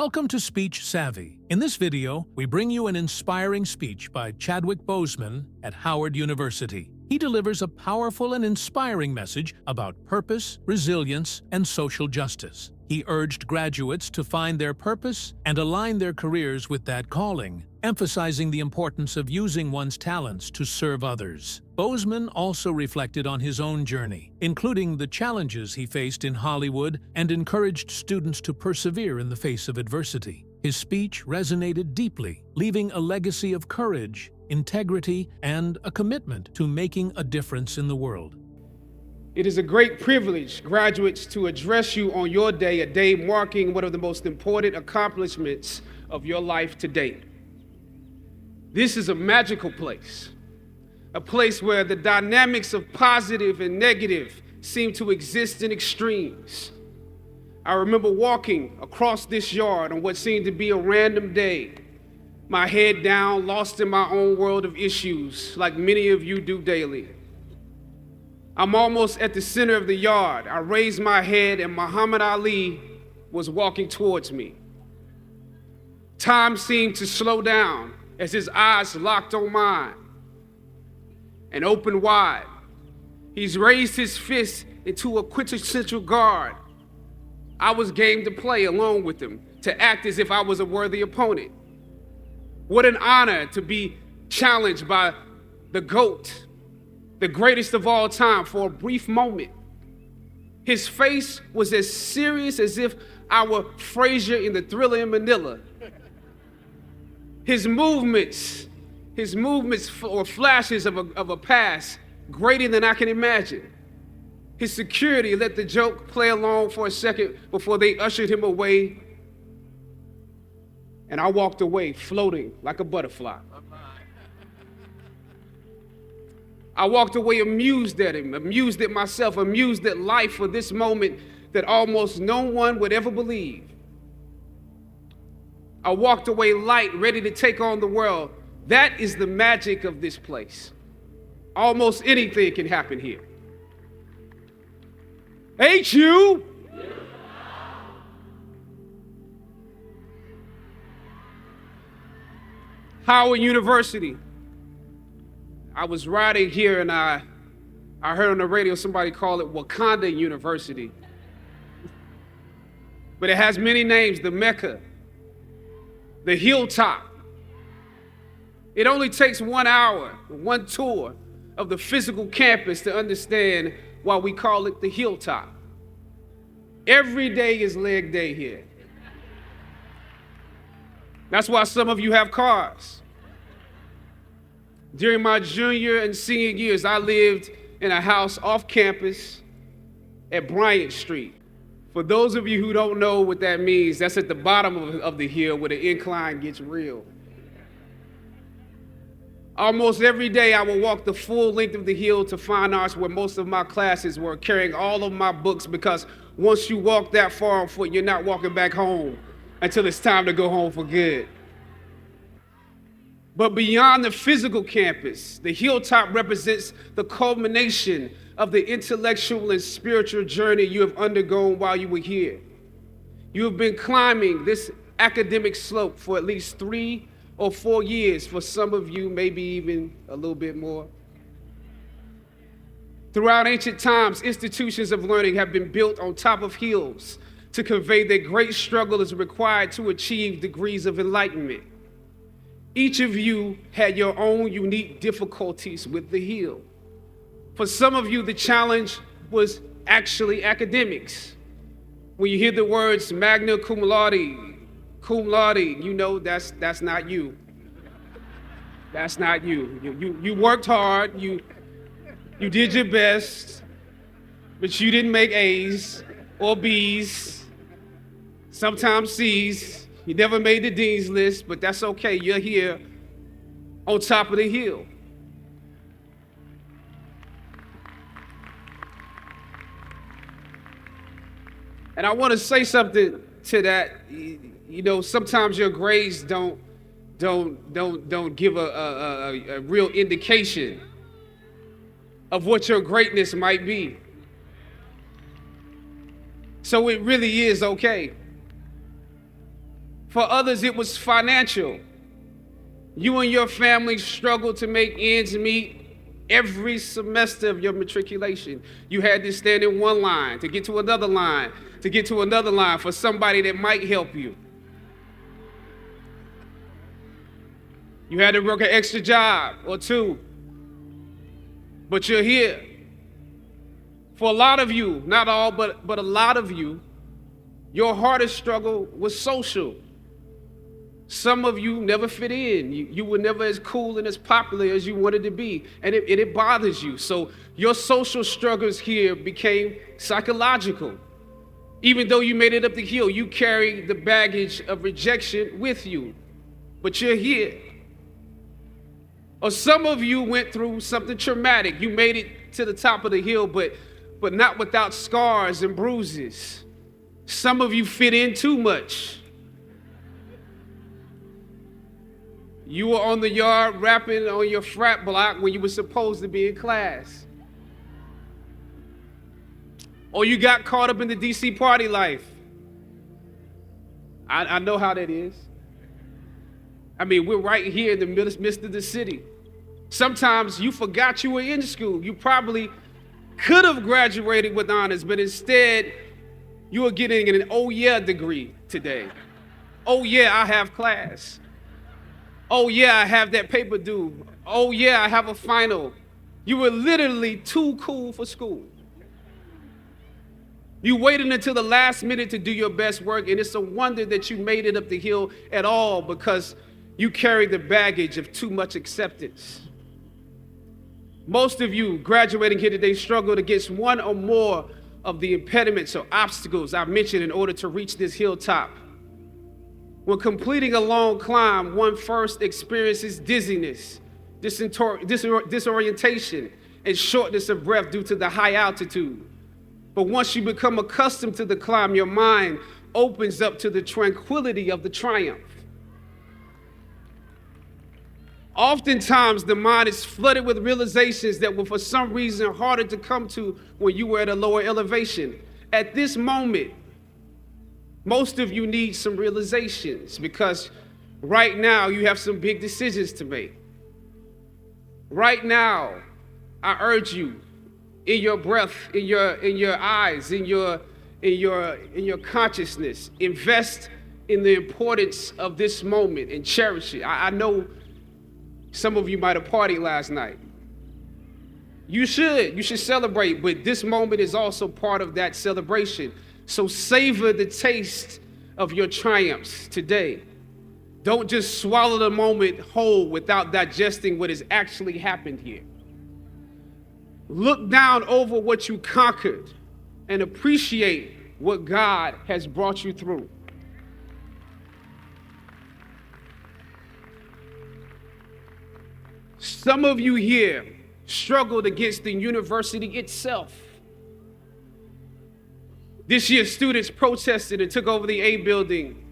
Welcome to Speech Savvy. In this video, we bring you an inspiring speech by CHADWICK Boseman at Howard University. He delivers a powerful and inspiring message about purpose, resilience, and social justice. He urged graduates to find their purpose and align their careers with that calling, emphasizing the importance of using one's talents to serve others. Boseman also reflected on his own journey, including the challenges he faced in Hollywood, and encouraged students to persevere in the face of adversity. His speech resonated deeply, leaving a legacy of courage, integrity, and a commitment to making a difference in the world. It is a great privilege, graduates, to address you on your day, a day marking one of the most important accomplishments of your life to date. This is a magical place, a place where the dynamics of positive and negative seem to exist in extremes. I remember walking across this yard on what seemed to be a random day, my head down, lost in my own world of issues, like many of you do daily. I'm almost at the center of the yard. I raised my head and Muhammad Ali was walking towards me. Time seemed to slow down as his eyes locked on mine and opened wide. He's raised his fist into a quintessential guard. I was game to play along with him, to act as if I was a worthy opponent. What an honor to be challenged by the GOAT, the greatest of all time, for a brief moment. His face was as serious as if I were Frazier in the Thriller in Manila. His movements were flashes of a past greater than I can imagine. His security let the joke play along for a second before they ushered him away, and I walked away floating like a butterfly. I walked away amused at him, amused at myself, amused at life for this moment that almost no one would ever believe. I walked away light, ready to take on the world. That is the magic of this place. Almost anything can happen here. Ain't you? Howard University. I was riding here and I heard on the radio somebody call it Wakanda University. But it has many names: the Mecca, the Hilltop. It only takes 1 hour, one tour of the physical campus to understand why we call it the Hilltop. Every day is leg day here. That's why some of you have cars. During my junior and senior years, I lived in a house off campus at Bryant Street. For those of you who don't know what that means, that's at the bottom of the hill where the incline gets real. Almost every day, I would walk the full length of the hill to fine arts, where most of my classes were, carrying all of my books, because once you walk that far on foot, you're not walking back home until it's time to go home for good. But beyond the physical campus, the Hilltop represents the culmination of the intellectual and spiritual journey you have undergone while you were here. You have been climbing this academic slope for at least 3 or 4 years, for some of you, maybe even a little bit more. Throughout ancient times, institutions of learning have been built on top of hills to convey that great struggle is required to achieve degrees of enlightenment. Each of you had your own unique difficulties with the hill. For some of you, the challenge was actually academics. When you hear the words magna cum laude, you know that's not you. That's not you. You worked hard, you did your best, but you didn't make A's or B's, sometimes C's. You never made the dean's list, but that's okay. You're here on top of the hill. And I want to say something to that. You know, sometimes your grades don't give a real indication of what your greatness might be. So it really is okay. For others, it was financial. You and your family struggled to make ends meet every semester of your matriculation. You had to stand in one line to get to another line, to get to another line for somebody that might help you. You had to work an extra job or two, but you're here. For a lot of you, not all, but a lot of you, your hardest struggle was social. Some of you never fit in. You were never as cool and as popular as you wanted to be, and it bothers you. So your social struggles here became psychological. Even though you made it up the hill, you carry the baggage of rejection with you, but you're here. Or some of you went through something traumatic. You made it to the top of the hill, but not without scars and bruises. Some of you fit in too much. You were on the yard rapping on your frat block when you were supposed to be in class. Or you got caught up in the DC party life. I know how that is. I mean, we're right here in the midst of the city. Sometimes you forgot you were in school. You probably could have graduated with honors, but instead you are getting an oh yeah degree today. Oh yeah, I have class. Oh yeah, I have that paper due. Oh yeah, I have a final. You were literally too cool for school. You waited until the last minute to do your best work, and it's a wonder that you made it up the hill at all because you carried the baggage of too much acceptance. Most of you graduating here today struggled against one or more of the impediments or obstacles I mentioned in order to reach this hilltop. When completing a long climb, one first experiences dizziness, disorientation, and shortness of breath due to the high altitude. But once you become accustomed to the climb, your mind opens up to the tranquility of the triumph. Oftentimes, the mind is flooded with realizations that were for some reason harder to come to when you were at a lower elevation. At this moment, most of you need some realizations because right now you have some big decisions to make. Right now, I urge you, in your breath, in your eyes, in your consciousness, invest in the importance of this moment and cherish it. I know some of you might have partied last night. You should celebrate, but this moment is also part of that celebration. So savor the taste of your triumphs today. Don't just swallow the moment whole without digesting what has actually happened here. Look down over what you conquered and appreciate what God has brought you through. Some of you here struggled against the university itself. This year, students protested and took over the A building,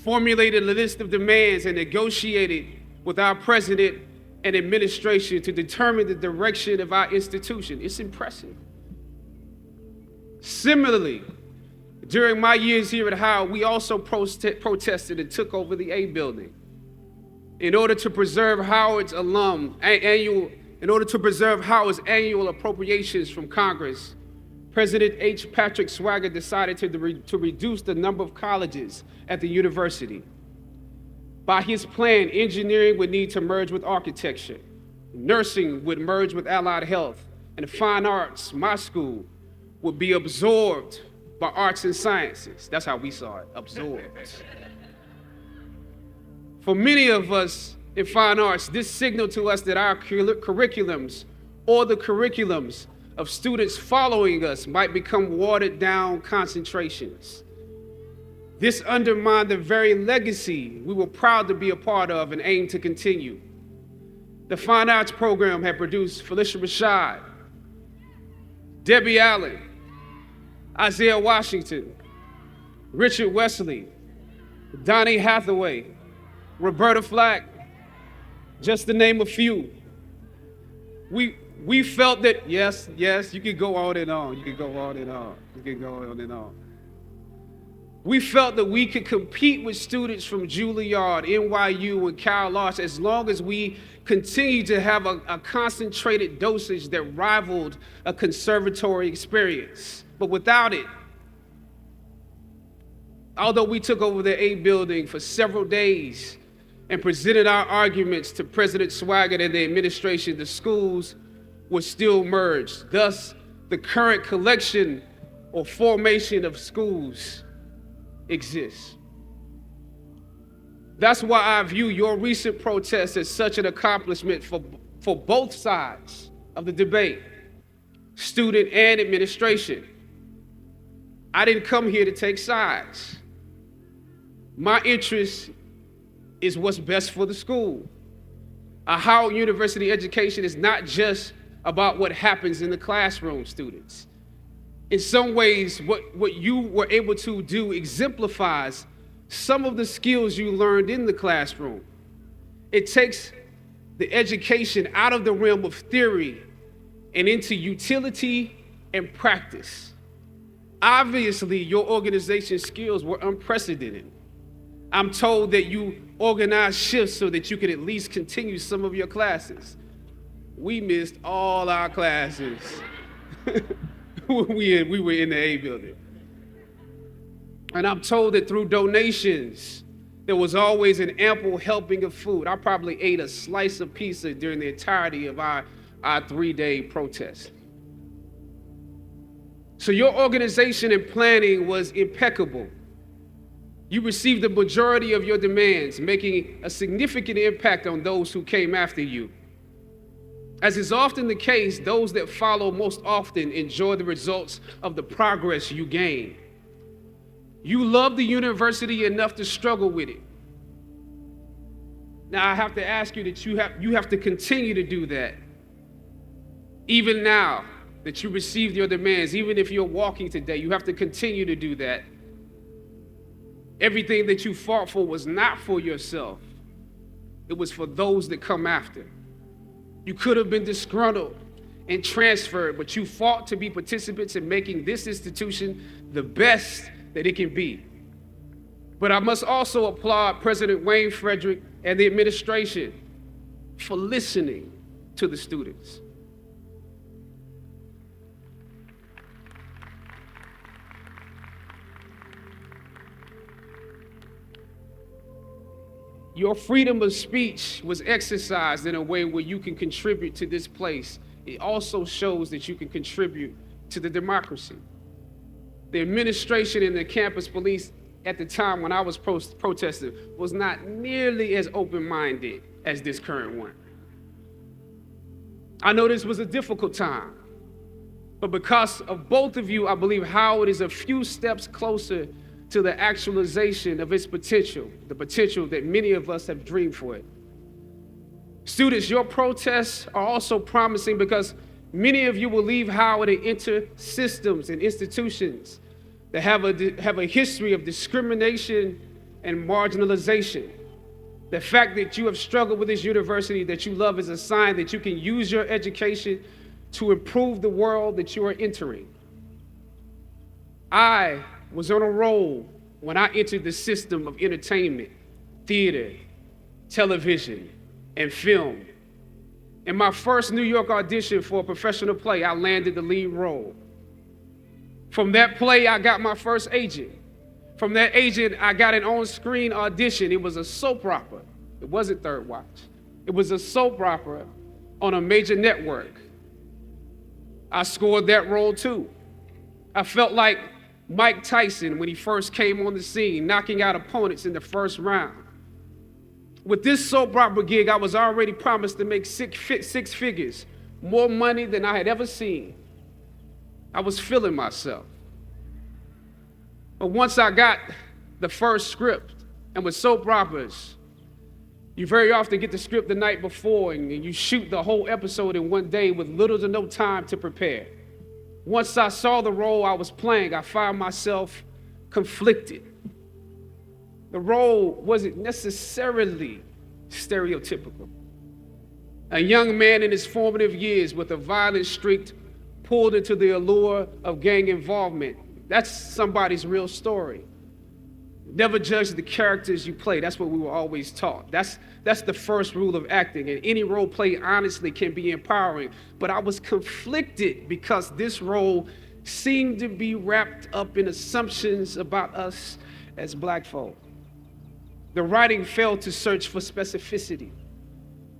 formulated a list of demands, and negotiated with our president and administration to determine the direction of our institution. It's impressive. Similarly, during my years here at Howard, we also protested and took over the A building. In order to preserve Howard's annual appropriations from Congress, President H. Patrick Swagger decided to reduce the number of colleges at the university. By his plan, engineering would need to merge with architecture, nursing would merge with allied health, and fine arts, my school, would be absorbed by arts and sciences. That's how we saw it, absorbed. For many of us in fine arts, this signaled to us that our curriculums or the curriculums of students following us might become watered down concentrations. This undermined the very legacy we were proud to be a part of and aim to continue. The fine arts program had produced Felicia Rashad, Debbie Allen, Isaiah Washington, Richard Wesley, Donnie Hathaway, Roberta Flack, just to name a few. We felt that, yes, you could go on and on. You could go on and on. You could go on and on. We felt that we could compete with students from Juilliard, NYU, and Cal Arts as long as we continued to have a concentrated dosage that rivaled a conservatory experience. But without it, although we took over the A building for several days and presented our arguments to President Swaggart and the administration, the schools were still merged. Thus, the current collection or formation of schools exists. That's why I view your recent protest as such an accomplishment for both sides of the debate, student and administration. I didn't come here to take sides. My interest is what's best for the school. A Howard University education is not just about what happens in the classroom, students. In some ways, what you were able to do exemplifies some of the skills you learned in the classroom. It takes the education out of the realm of theory and into utility and practice. Obviously, your organization skills were unprecedented. I'm told that you organized shifts so that you could at least continue some of your classes. We missed all our classes. we were in the A building. And I'm told that through donations, there was always an ample helping of food. I probably ate a slice of pizza during the entirety of our 3-day protest. So your organization and planning was impeccable. You received the majority of your demands, making a significant impact on those who came after you. As is often the case, those that follow most often enjoy the results of the progress you gain. You love the university enough to struggle with it. Now I have to ask you that you have to continue to do that. Even now that you received your demands, even if you're walking today, you have to continue to do that. Everything that you fought for was not for yourself. It was for those that come after. You could have been disgruntled and transferred, but you fought to be participants in making this institution the best that it can be. But I must also applaud President Wayne Frederick and the administration for listening to the students. Your freedom of speech was exercised in a way where you can contribute to this place. It also shows that you can contribute to the democracy. The administration and the campus police at the time when I was protesting was not nearly as open-minded as this current one. I know this was a difficult time, but because of both of you, I believe Howard is a few steps closer to the actualization of its potential, the potential that many of us have dreamed for it. Students, your protests are also promising because many of you will leave Howard and enter systems and institutions that have a history of discrimination and marginalization. The fact that you have struggled with this university that you love is a sign that you can use your education to improve the world that you are entering. I was on a roll when I entered the system of entertainment, theater, television, and film. In my first New York audition for a professional play, I landed the lead role. From that play, I got my first agent. From that agent, I got an on-screen audition. It was a soap opera. It wasn't Third Watch. It was a soap opera on a major network. I scored that role too. I felt like Mike Tyson when he first came on the scene, knocking out opponents in the first round. With this soap opera gig, I was already promised to make six figures, more money than I had ever seen. I was feeling myself. But once I got the first script, and with soap operas, you very often get the script the night before and you shoot the whole episode in one day with little to no time to prepare. Once I saw the role I was playing, I found myself conflicted. The role wasn't necessarily stereotypical. A young man in his formative years with a violent streak pulled into the allure of gang involvement. That's somebody's real story. Never judge the characters you play. That's what we were always taught. That's the first rule of acting. And any role play, honestly, can be empowering. But I was conflicted because this role seemed to be wrapped up in assumptions about us as Black folk. The writing failed to search for specificity.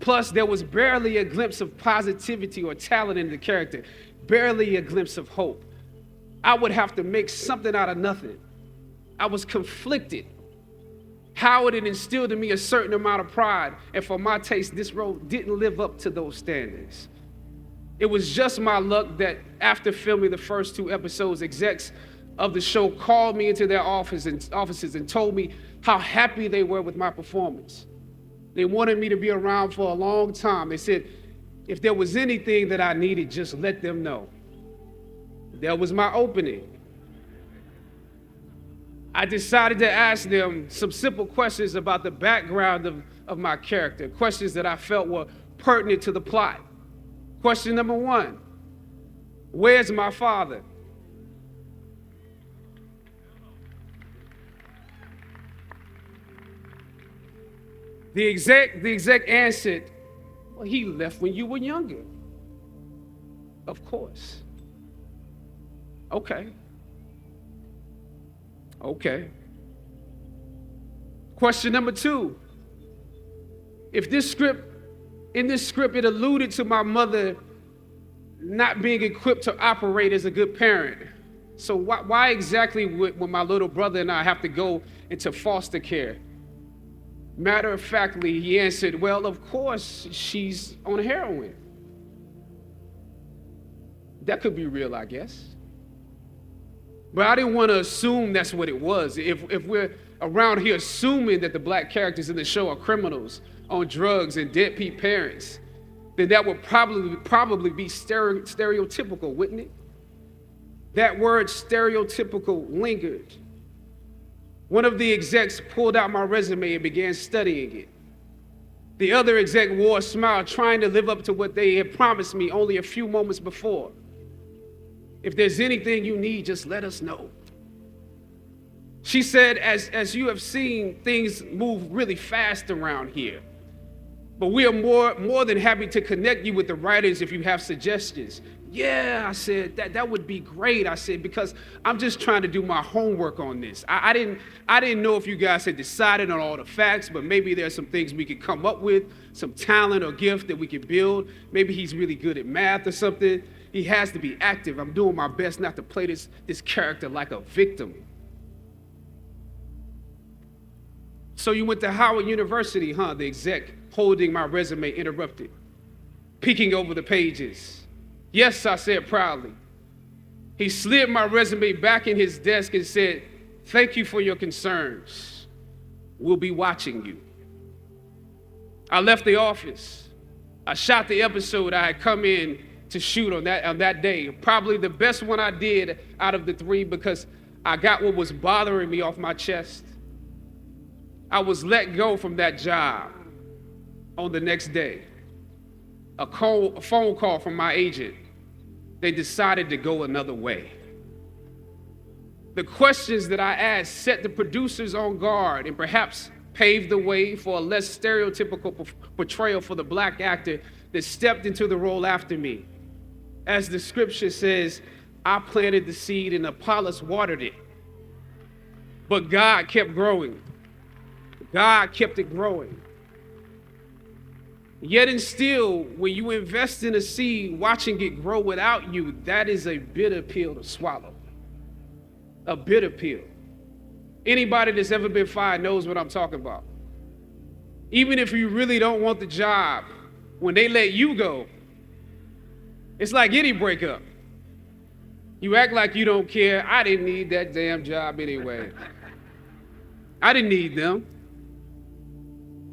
Plus, there was barely a glimpse of positivity or talent in the character, barely a glimpse of hope. I would have to make something out of nothing. I was conflicted. Howard had instilled in me a certain amount of pride, and for my taste, this role didn't live up to those standards. It was just my luck that after filming the first 2 episodes, execs of the show called me into their offices and told me how happy they were with my performance. They wanted me to be around for a long time. They said, if there was anything that I needed, just let them know. That was my opening. I decided to ask them some simple questions about the background of my character, questions that I felt were pertinent to the plot. Question number 1, where's my father? The exec answered, well, he left when you were younger. Of course. Okay. Question number 2. In this script, it alluded to my mother not being equipped to operate as a good parent. So why exactly would my little brother and I have to go into foster care? Matter of factly, he answered, well, of course, she's on heroin. That could be real, I guess. But I didn't want to assume that's what it was. If we're around here assuming that the Black characters in the show are criminals on drugs and deadbeat parents, then that would probably be stereotypical, wouldn't it? That word stereotypical lingered. One of the execs pulled out my resume and began studying it. The other exec wore a smile, trying to live up to what they had promised me only a few moments before. If there's anything you need, just let us know. She said, as you have seen, things move really fast around here. But we are more than happy to connect you with the writers if you have suggestions. Yeah, I said, that would be great. I said, because I'm just trying to do my homework on this. I didn't know if you guys had decided on all the facts, but maybe there's some things we could come up with, some talent or gift that we could build. Maybe he's really good at math or something. He has to be active. I'm doing my best not to play this character like a victim. So you went to Howard University, huh? The exec holding my resume interrupted, peeking over the pages. Yes, I said proudly. He slid my resume back in his desk and said, thank you for your concerns. We'll be watching you. I left the office. I shot the episode I had come in to shoot on that day. Probably the best one I did out of the 3 because I got what was bothering me off my chest. I was let go from that job on the next day. A phone call from my agent. They decided to go another way. The questions that I asked set the producers on guard and perhaps paved the way for a less stereotypical portrayal for the Black actor that stepped into the role after me. As the scripture says, I planted the seed and Apollos watered it. But God kept growing. God kept it growing. Yet and still, when you invest in a seed, watching it grow without you, that is a bitter pill to swallow. A bitter pill. Anybody that's ever been fired knows what I'm talking about. Even if you really don't want the job, when they let you go, it's like any breakup. You act like you don't care. I didn't need that damn job anyway. I didn't need them.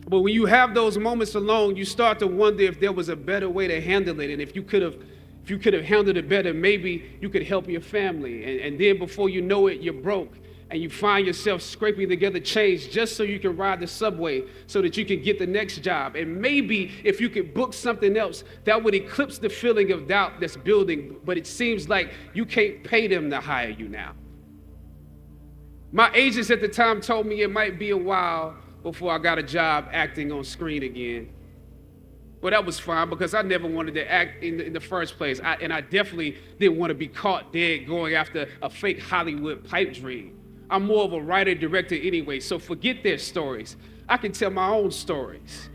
But when you have those moments alone, you start to wonder if there was a better way to handle it. And if you could have handled it better, maybe you could help your family. And then before you know it, you're broke. And you find yourself scraping together change just so you can ride the subway so that you can get the next job. And maybe if you could book something else, that would eclipse the feeling of doubt that's building. But it seems like you can't pay them to hire you now. My agents at the time told me it might be a while before I got a job acting on screen again. But that was fine because I never wanted to act in the first place. And I definitely didn't want to be caught dead going after a fake Hollywood pipe dream. I'm more of a writer, director anyway, so forget their stories. I can tell my own stories.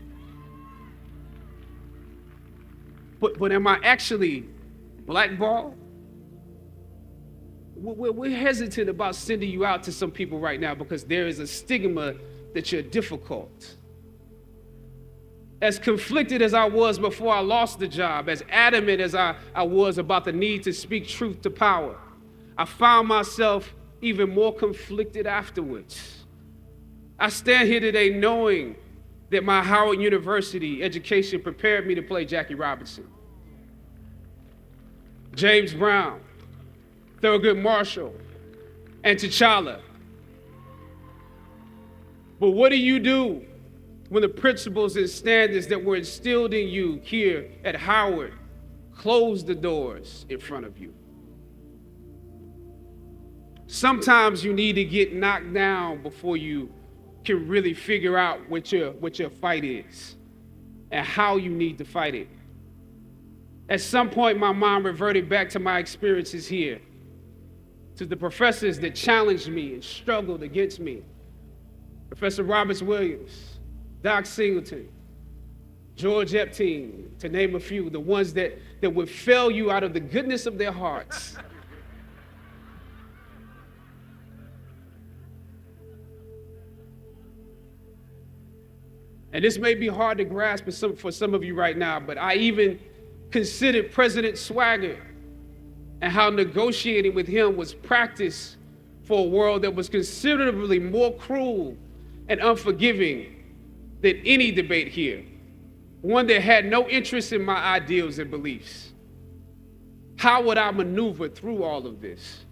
But am I actually blackballed? We're hesitant about sending you out to some people right now because there is a stigma that you're difficult. As conflicted as I was before I lost the job, as adamant as I was about the need to speak truth to power, I found myself even more conflicted afterwards. I stand here today knowing that my Howard University education prepared me to play Jackie Robinson, James Brown, Thurgood Marshall, and T'Challa. But what do you do when the principles and standards that were instilled in you here at Howard close the doors in front of you? Sometimes you need to get knocked down before you can really figure out what your fight is and how you need to fight it. At some point, my mind reverted back to my experiences here, to the professors that challenged me and struggled against me. Professor Roberts Williams, Doc Singleton, George Epstein, to name a few, the ones that would fail you out of the goodness of their hearts. And this may be hard to grasp for some of you right now, but I even considered President Swagger and how negotiating with him was practice for a world that was considerably more cruel and unforgiving than any debate here, one that had no interest in my ideals and beliefs. How would I maneuver through all of this?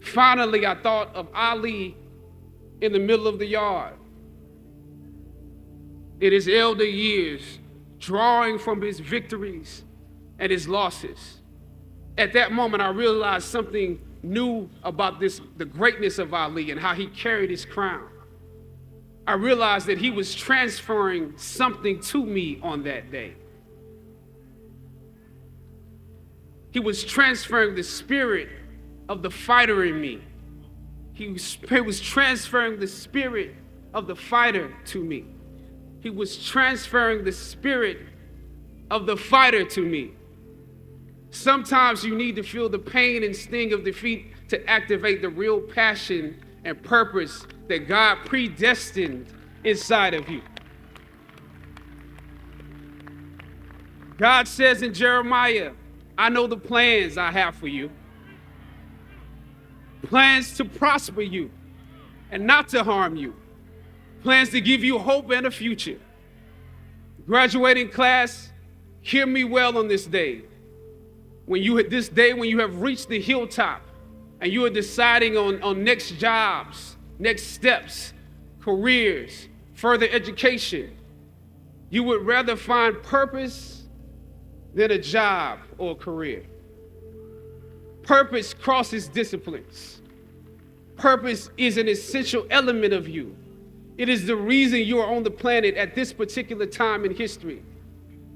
Finally, I thought of Ali in the middle of the yard, in his elder years, drawing from his victories and his losses. At that moment, I realized something new about the greatness of Ali and how he carried his crown. I realized that he was transferring something to me on that day. He was transferring the spirit of the fighter in me. He was transferring the spirit of the fighter to me. He was transferring the spirit of the fighter to me. Sometimes you need to feel the pain and sting of defeat to activate the real passion and purpose that God predestined inside of you. God says in Jeremiah, I know the plans I have for you. Plans to prosper you and not to harm you. Plans to give you hope and a future. Graduating class, hear me well on this day. When you have reached the hilltop and you are deciding on next jobs, next steps, careers, further education, you would rather find purpose than a job or a career. Purpose crosses disciplines. Purpose is an essential element of you. It is the reason you are on the planet at this particular time in history.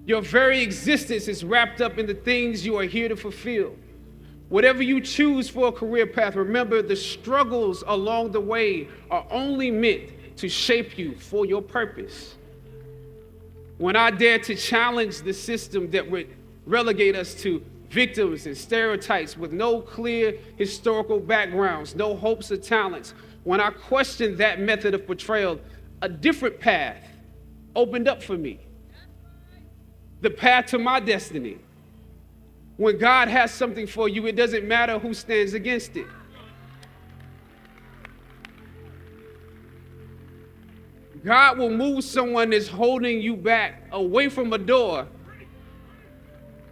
Your very existence is wrapped up in the things you are here to fulfill. Whatever you choose for a career path, remember the struggles along the way are only meant to shape you for your purpose. When I dare to challenge the system that would relegate us to victims and stereotypes with no clear historical backgrounds, no hopes or talents, when I questioned that method of portrayal, a different path opened up for me. The path to my destiny. When God has something for you, it doesn't matter who stands against it. God will move someone that's holding you back away from a door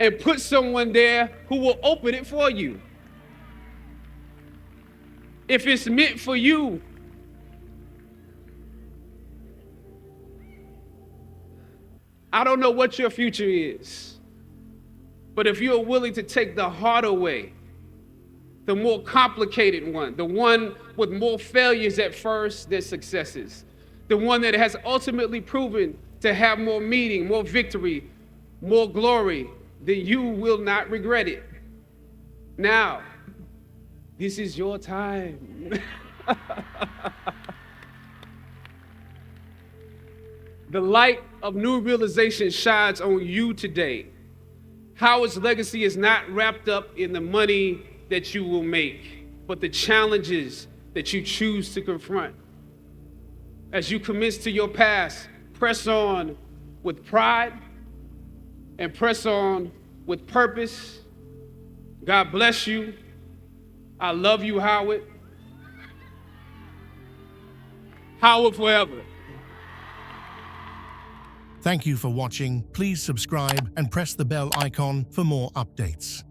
and put someone there who will open it for you. If it's meant for you, I don't know what your future is, but if you're willing to take the harder way, the more complicated one, the one with more failures at first than successes, the one that has ultimately proven to have more meaning, more victory, more glory, then you will not regret it. Now, this is your time. The light of new realization shines on you today. Howard's legacy is not wrapped up in the money that you will make, but the challenges that you choose to confront. As you commit to your past, press on with pride and press on with purpose. God bless you. I love you, Howard. Howard forever. Thank you for watching. Please subscribe and press the bell icon for more updates.